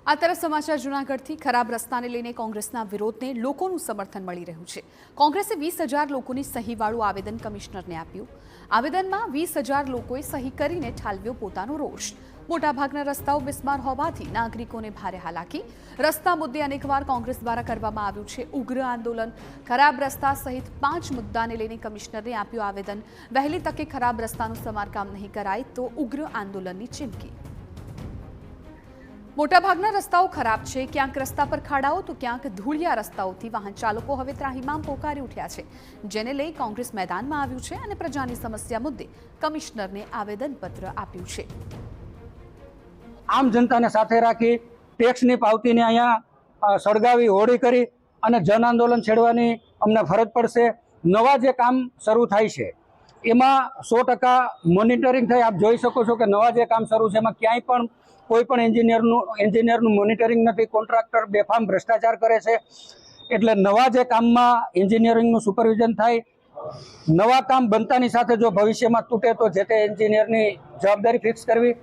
આ તરફ સમાચાર જૂનાગઢથી ખરાબ રસ્તાને લઈને કોંગ્રેસના વિરોધને લોકોનું સમર્થન મળી રહ્યું છે। કોંગ્રેસે 20,000 લોકોની સહીવાળું આવેદન કમિશનરને આપ્યું। આવેદનમાં 20,000 લોકોએ સહી કરીને ઠાલવ્યો પોતાનો રોષ। મોટાભાગના રસ્તાઓ બિસ્માર હોવાથી નાગરિકોને ભારે હાલાકી। રસ્તા મુદ્દે અનેકવાર કોંગ્રેસ દ્વારા કરવામાં આવ્યું છે ઉગ્ર આંદોલન। ખરાબ રસ્તા સહિત 5 મુદ્દાને લઈને કમિશનરને આપ્યું આવેદન। વહેલી તકે ખરાબ રસ્તાનું સમારકામ નહીં કરાય તો ઉગ્ર આંદોલનની ચીમકી। મોટાભાગના રસ્તાઓ ખરાબ છે। ક્યાંક રસ્તા પર ખાડાઓ તો ક્યાંક ધૂળિયા રસ્તાઓથી વાહન ચાલકો હવે ત્રાહિમામ પોકારી ઉઠ્યા છે, જેને લઈ કોંગ્રેસ મેદાનમાં આવ્યું છે અને પ્રજાની સમસ્યા મુદ્દે કમિશનરને આવેદનપત્ર આપ્યું છે। આમ જનતાને સાથે રાખી ટેક્સની પાવતીને અહીંયા સળગાવી હોળી કરી અને જન આંદોલન છેડવાની અમને ફરજ પડશે। નવા જે કામ શરૂ થાય છે એમાં 100% મોનિટરિંગ થઈ। આપ જોઈ શકો છો કે નવા જે કામ શરૂ છે એમાં ક્યાંય પણ કોઈ પણ એન્જિનિયરનું મોનિટરિંગ નથી। કોન્ટ્રાક્ટર બેફામ ભ્રષ્ટાચાર કરે છે। એટલે નવા જે કામમાં એન્જિનિયરિંગનું સુપરવિઝન થાય। નવા કામ બનતાની સાથે જો ભવિષ્યમાં તૂટે તો જે તે એન્જિનિયરની જવાબદારી ફિક્સ કરવી।